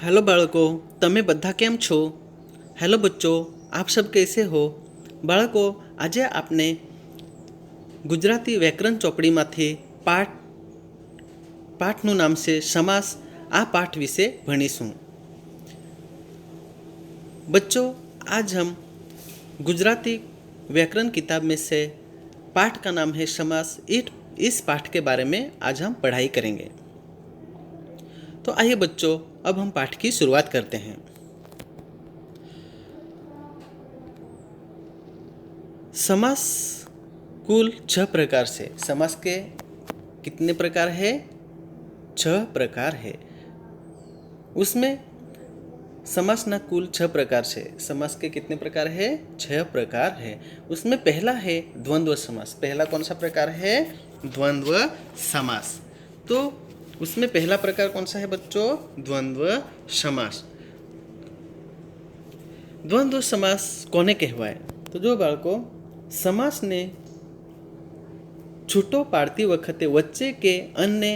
Hello बाળકો, તમે બધા કેમ છો? હેલો બચ્ચો, આપ सब कैसे हो? બાળકો, આજે આપણે ગુજરાતી વ્યાકરણ ચોપડીમાંથી પાઠનું નામ છે સમાસ. આ પાઠ વિશે ભણીશું. बच्चों, आज हम गुजराती व्याकरण किताब में से पाठ का नाम है समास. इस पाठ के बारे में आज हम पढ़ाई करेंगे. तो आइए बच्चों, अब हम पाठ की शुरुआत करते हैं. समास कुल 6 प्रकार से. समास के कितने प्रकार है? 6 प्रकार है. उसमें समास ना कुल 6 प्रकार से. समास के कितने प्रकार है? 6 प्रकार है. उसमें पहला है द्वंद्व समास. पहला कौन सा प्रकार है? द्वंद्व समास. तो उसमें पहला प्रकार कौन सा है बच्चों? द्वंद्व समास. द्वंद्व समास कोने कहवाय? तो जो बाळको, समासने छूटो पाड़ती वखते वच्चे के अन्य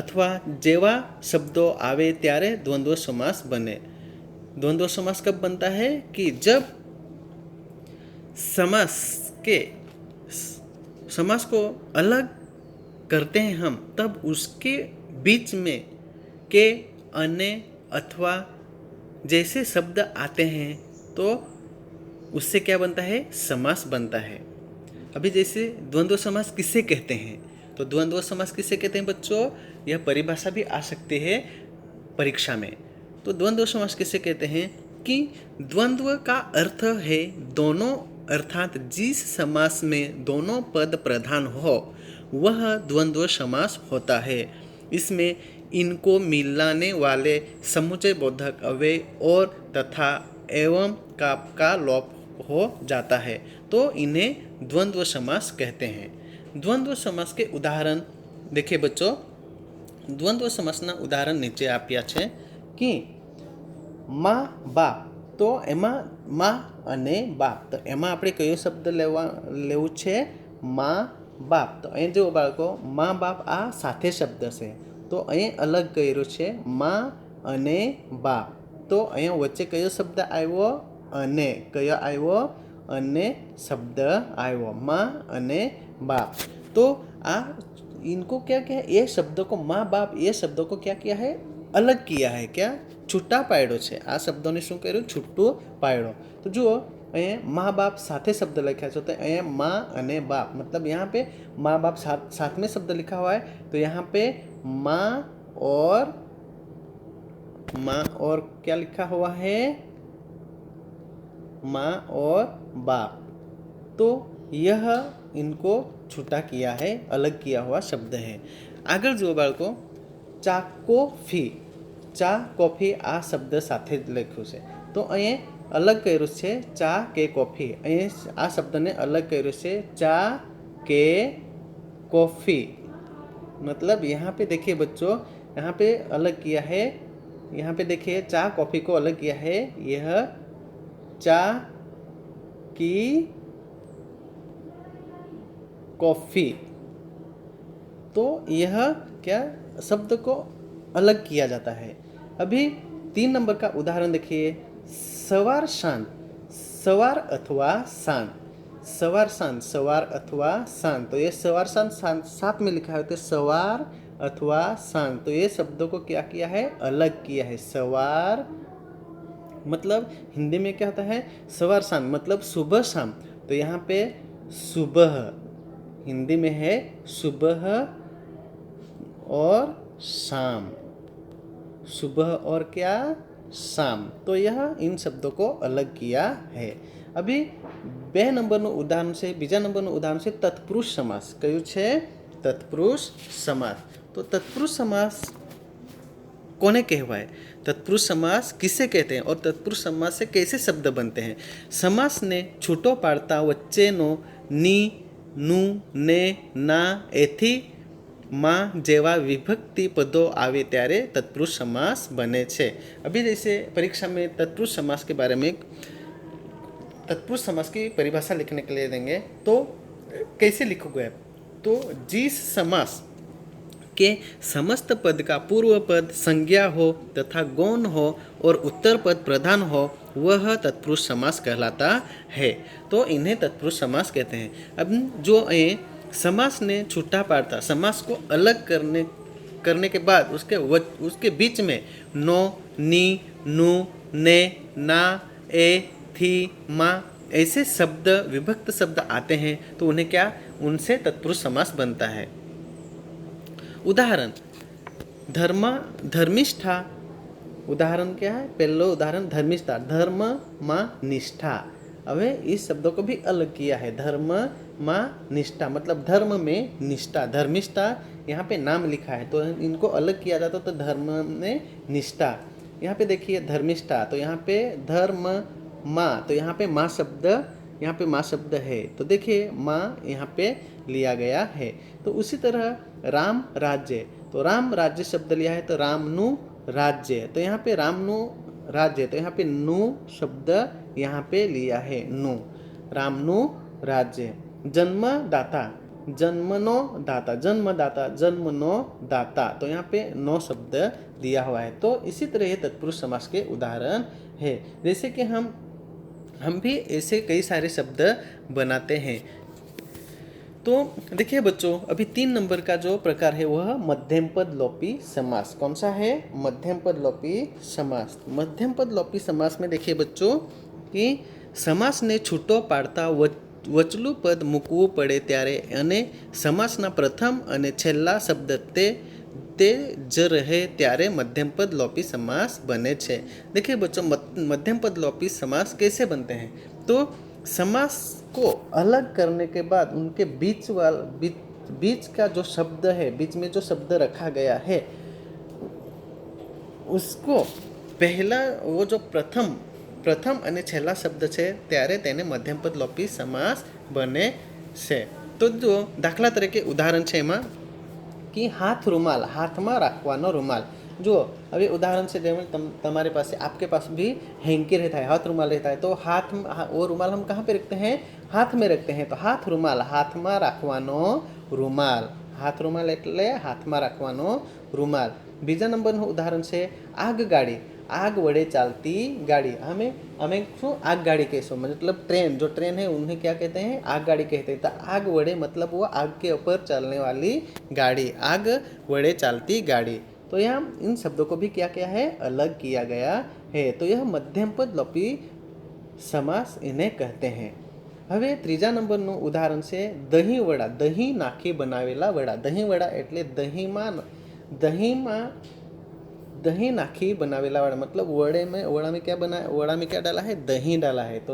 अथवा जेवा शब्दों आवे त्यारे द्वंद्व समास बने. द्वंद्व समास कब बनता है? कि जब समास को अलग करते हैं हम, तब उसके बीच में के अन्य अथवा जैसे शब्द आते हैं तो उससे क्या बनता है? समास बनता है. अभी जैसे द्वंद्व समास किसे कहते हैं? तो द्वंद्व समास किसे कहते हैं बच्चों? यह परिभाषा भी आ सकती है परीक्षा में. तो द्वंद्व समास किसे कहते हैं? कि द्वंद्व का अर्थ है दोनों, अर्थात जिस समास में दोनों पद प्रधान हो वह द्वंद्व समास होता है. इसमें इनको मिलाने वाले समुच्चय बोधक अव्यय और तथा एवं का लोप हो जाता है, तो इन्हें द्वंद्व समास कहते हैं. द्वंद्व समास के उदाहरण देखिए बच्चों. द्वंद्व समासना उदाहरण नीचे आप्या छे कि माँ बाप. तो एमा माँ अने बाप, तो एमा आपणे कयो शब्द लेवुं छे? माँ बाप. तो अहीं जो बाळको, माँ बाप आ साथे शब्द छे, तो अहीं अलग कर्यो छे माँ अने बाप. तो अहीं वच्चे कयो शब्द आव्यो? अने. कयो आव्यो? अने शब्द आव्यो, माँ अने बाप. तो आ इनको क्या किया है? ये शब्दों को, माँ बाप, ये शब्दों को क्या किया है? अलग किया है. क्या? छूटा पाड्यो छे. आ शब्दों ने शुं कर्युं? छूटू पाड्यो. तो जुओ, अहीं माँ बाप साथे शब्द लख्या छे, तो अहीं माँ अने बाप, मतलब यहाँ पे माँ बाप साथ में शब्द लिखा हुआ है, तो यहाँ पे माँ और क्या लिखा हुआ है? माँ और बाप. तो यह इनको छूटा किया है, अलग किया हुआ शब्द है. आगे जो बाळको, चा कॉफी. चा कॉफी आ शब्द साथे ज लख्યું છે, तो અહીં अलग કર્યું છે चा के कॉफी. અહીં आ शब्द ने अलग કર્યું છે चा के कॉफी. मतलब यहाँ पे देखिए बच्चों, यहाँ पे अलग किया है. यहाँ पे देखिए चा कॉफी को अलग किया है. यह चा की कॉफी. तो यह क्या? शब्द को अलग किया जाता है. अभी 3 नंबर का उदाहरण देखिए. सवार शांत. सवार अथवा शांत. सवार शांत, सवार अथवा शांत. तो ये सवार शांत साथ में लिखा है, तो सवार अथवा शांत. तो ये शब्दों को क्या किया है? अलग किया है. सवार मतलब हिंदी में क्या होता है? सवार शांत मतलब सुबह शाम. तो यहाँ पे सुबह हिंदी में है सुबह और शाम. सुबह और क्या? शाम. तो यह इन शब्दों को अलग किया है. अभी 2 नंबरનું ઉદાહરણ છે. બીજા નંબરનું ઉદાહરણ છે તત્પુરુષ સમાસ. કયું છે? તત્પુરુષ સમાસ. तो तत्पुरुष समास कोने कहवाय? तत्पुरुष समास किसे कहते हैं और तत्पुरुष समास से कैसे शब्द बनते हैं? समास ने छूटो पाड़ता वच्चेनो नी, नु, ने, ना, एथी माँ जेवा विभक्ति पदों आवे त्यारे तत्पुरुष समास बने छे. अभी जैसे परीक्षा में तत्पुरुष समास के बारे में, तत्पुरुष समास की परिभाषा लिखने के लिए देंगे, तो कैसे लिखोगे? तो के समस्त पद का पूर्व पद संज्ञा हो तथा गौण हो और उत्तर पद प्रधान हो वह तत्पुरुष समास कहलाता है। तो इन्हें तत्पुरुष समास कहते हैं। अब जो ये समास ने छूटा पाड़ता, समास को अलग करने के बाद उसके बीच में नो, नी, नु, ने, ना, ए, थी, मा ऐसे शब्द, विभक्त शब्द आते हैं तो उन्हें क्या, उनसे तत्पुरुष समास बनता है। उदाहरण धर्मिष्ठा, उदाहरण क्या है, पहला उदाहरण धर्मिष्ठा, धर्म माँ निष्ठा। अब इस शब्दों को भी अलग किया है, धर्म माँ निष्ठा मतलब धर्म में निष्ठा। धर्मिष्ठा यहाँ पे नाम लिखा है तो इनको अलग किया जाता तो धर्म में निष्ठा। यहाँ पे देखिए धर्मिष्ठा, तो यहाँ पे धर्म माँ, तो यहाँ पे माँ शब्द, यहाँ पे माँ शब्द है तो देखिए माँ यहाँ पे लिया गया है। तो उसी तरह राम राज्य, तो राम राज्य शब्द लिया है तो रामनु राज्य, तो यहाँ पे रामनु राज्य, तो यहाँ पे नु शब्द यहाँ पे लिया है, नु, रामनु राज्य। जन्मदाता, जन्मनो दाता, जन्मदाता, जन्मनो दाता, तो यहाँ पे नो शब्द दिया हुआ है। तो इसी तरह ये तत्पुरुष समास के उदाहरण है। जैसे कि हम भी ऐसे कई सारे शब्द बनाते हैं। तो देखिए बच्चों, अभी 3 नंबर का जो प्रकार है वह मध्यम पद लोपी समास। कौन सा है? मध्यम पद लोपी समास। मध्यम पद लोपी समास में देखिए बच्चों कि समास ने छूटो पाड़ता वचलू पद મૂકવું પડે ત્યારે અને સમાસના પ્રથમ અને છેલ્લા શબ્દ તે જ રહે ત્યારે मध्यम पद लोपी समास बने छे। देखिए बच्चों, मध्यम पद लोपी समास कैसे बनते हैं? तो समास को अलग करने के बाद उनके बीच का जो शब्द है, बीच में जो शब्द रखा गया है उसको पहला वो जो प्रथम અને છેલ્લા શબ્દ છે ત્યારે તેને મધ્યમ પદ લોપી સમાસ બને છે। તો જો દાખલા તરીકે ઉદાહરણ છે એમાં कि हाथ रुमाल, हाथમાં રાખવાનો रुमाल। जो अभी उदाहरण से जैसे तुम्हारे पास, आपके पास भी हैंकी रहता है, हाथ रुमाल रहता है, तो हाथ, वो रुमाल हम कहाँ पे रखते हैं? हाथ में रखते हैं। तो हाथ रुमाल, हाथમાં રાખવાનો रुमाल, हाथ रुमाल એટલે હાથમાં રાખવાનો रुमाल। बीजा नंबरનું उदाहरण છે आगगाड़ी, आग वड़े चालती गाड़ी। हमें शू आगगाड़ी कहें, मतलब ट्रेन, जो ट्रेन है उन्हें क्या कहते हैं? आगगाड़ी कहते हैं। तो आग वड़े मतलब वो आग के ऊपर चलने वाली गाड़ी, आग वड़े चालती गाड़ी। तो यहाँ इन शब्दों को भी क्या क्या है? अलग किया गया है। तो यह मध्यम पद लोपी समास इन्हें कहते हैं। હવે ત્રીજા નંબરનું ઉદાહરણ છે દહીં વડા, દહીં નાખી બનાવેલા વડા। દહીં વડા એટલે दही नाखी बनावेला वड़ा, मतलब वड़ा में क्या डाला है? दही डाला है। तो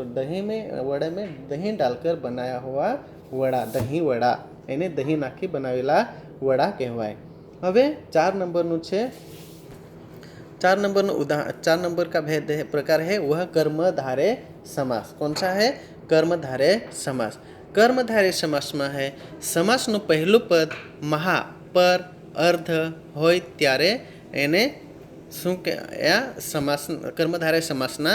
वड़े में दही डालकर बनाया हुआ वड़ा, दही वड़ा, એને दही नाखी बनावेला वड़ा कहवाय। હવે 4 नंबरનું છે, 4 नंबर का भेद है, प्रकार है वह कर्मधारय समास। कौन सा है? कर्मधारय समास। कर्मधारय समास में है समासનું પહેલું પદ મહા પર અર્ધ હોય ત્યારે એને શું કે? આ સમાસ, કર્મધારય સમાસના